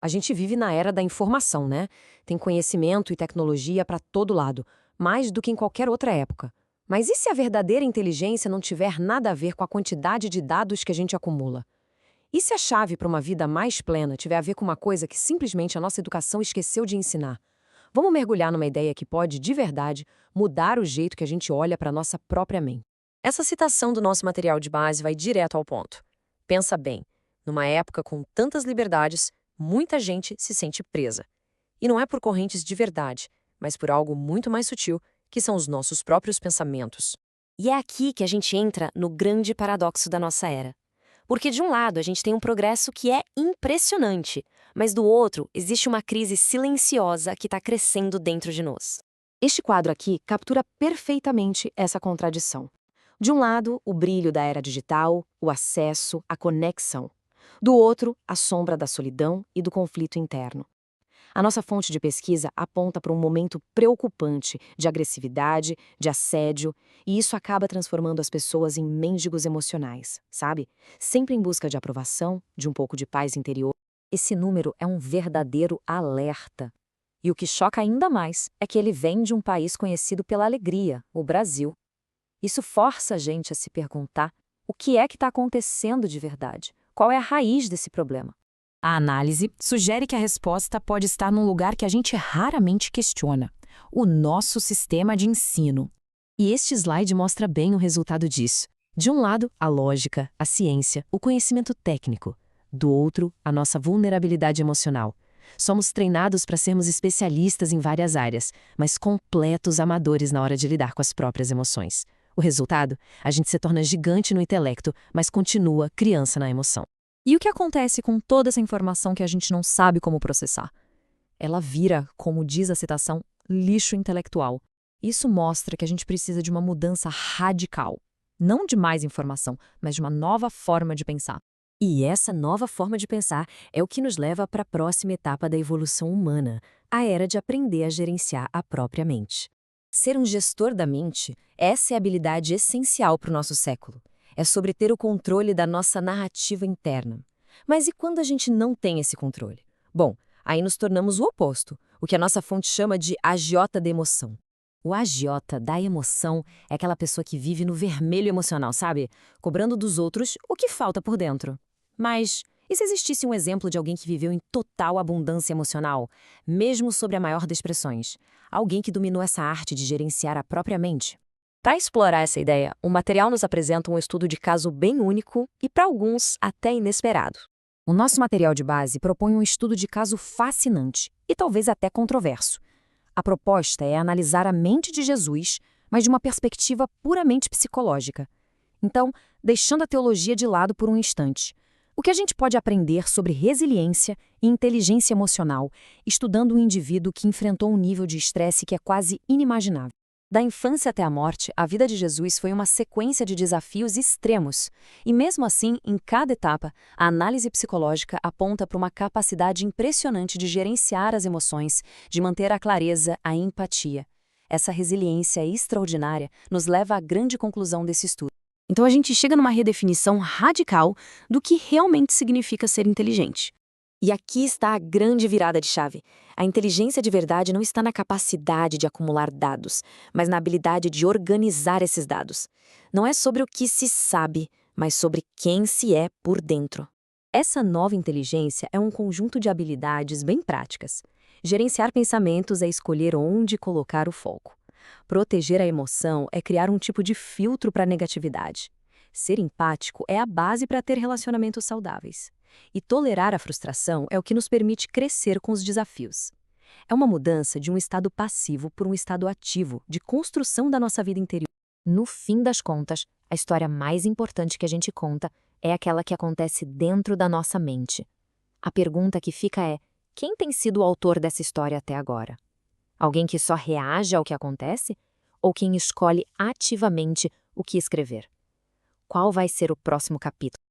A gente vive na era da informação, né? Tem conhecimento e tecnologia para todo lado, mais do que em qualquer outra época. Mas e se a verdadeira inteligência não tiver nada a ver com a quantidade de dados que a gente acumula? E se a chave para uma vida mais plena tiver a ver com uma coisa que simplesmente a nossa educação esqueceu de ensinar? Vamos mergulhar numa ideia que pode, de verdade, mudar o jeito que a gente olha para a nossa própria mente. Essa citação do nosso material de base vai direto ao ponto. Pensa bem, numa época com tantas liberdades, muita gente se sente presa. E não é por correntes de verdade, mas por algo muito mais sutil, que são os nossos próprios pensamentos. E é aqui que a gente entra no grande paradoxo da nossa era. Porque, de um lado, a gente tem um progresso que é impressionante, mas do outro, existe uma crise silenciosa que está crescendo dentro de nós. Este quadro aqui captura perfeitamente essa contradição. De um lado, o brilho da era digital, o acesso, a conexão. Do outro, a sombra da solidão e do conflito interno. A nossa fonte de pesquisa aponta para um momento preocupante de agressividade, de assédio, e isso acaba transformando as pessoas em mendigos emocionais, sabe? Sempre em busca de aprovação, de um pouco de paz interior. Esse número é um verdadeiro alerta. E o que choca ainda mais é que ele vem de um país conhecido pela alegria, o Brasil. Isso força a gente a se perguntar o que é que está acontecendo de verdade, qual é a raiz desse problema. A análise sugere que a resposta pode estar num lugar que a gente raramente questiona: o nosso sistema de ensino. E este slide mostra bem o resultado disso. De um lado, a lógica, a ciência, o conhecimento técnico. Do outro, a nossa vulnerabilidade emocional. Somos treinados para sermos especialistas em várias áreas, mas completos amadores na hora de lidar com as próprias emoções. O resultado? A gente se torna gigante no intelecto, mas continua criança na emoção. E o que acontece com toda essa informação que a gente não sabe como processar? Ela vira, como diz a citação, lixo intelectual. Isso mostra que a gente precisa de uma mudança radical. Não de mais informação, mas de uma nova forma de pensar. E essa nova forma de pensar é o que nos leva para a próxima etapa da evolução humana, a era de aprender a gerenciar a própria mente. Ser um gestor da mente, essa é a habilidade essencial para o nosso século. É sobre ter o controle da nossa narrativa interna. Mas e quando a gente não tem esse controle? Bom, aí nos tornamos o oposto, o que a nossa fonte chama de agiota da emoção. O agiota da emoção é aquela pessoa que vive no vermelho emocional, sabe? Cobrando dos outros o que falta por dentro. Mas e se existisse um exemplo de alguém que viveu em total abundância emocional, mesmo sobre a maior das pressões? Alguém que dominou essa arte de gerenciar a própria mente? Para explorar essa ideia, o material nos apresenta um estudo de caso bem único e, para alguns, até inesperado. O nosso material de base propõe um estudo de caso fascinante e talvez até controverso. A proposta é analisar a mente de Jesus, mas de uma perspectiva puramente psicológica. Então, deixando a teologia de lado por um instante, o que a gente pode aprender sobre resiliência e inteligência emocional, estudando um indivíduo que enfrentou um nível de estresse que é quase inimaginável? Da infância até a morte, a vida de Jesus foi uma sequência de desafios extremos. E mesmo assim, em cada etapa, a análise psicológica aponta para uma capacidade impressionante de gerenciar as emoções, de manter a clareza, a empatia. Essa resiliência extraordinária nos leva à grande conclusão desse estudo. Então a gente chega numa redefinição radical do que realmente significa ser inteligente. E aqui está a grande virada de chave. A inteligência de verdade não está na capacidade de acumular dados, mas na habilidade de organizar esses dados. Não é sobre o que se sabe, mas sobre quem se é por dentro. Essa nova inteligência é um conjunto de habilidades bem práticas. Gerenciar pensamentos é escolher onde colocar o foco. Proteger a emoção é criar um tipo de filtro para a negatividade. Ser empático é a base para ter relacionamentos saudáveis. E tolerar a frustração é o que nos permite crescer com os desafios. É uma mudança de um estado passivo por um estado ativo, de construção da nossa vida interior. No fim das contas, a história mais importante que a gente conta é aquela que acontece dentro da nossa mente. A pergunta que fica é: quem tem sido o autor dessa história até agora? Alguém que só reage ao que acontece? Ou quem escolhe ativamente o que escrever? Qual vai ser o próximo capítulo?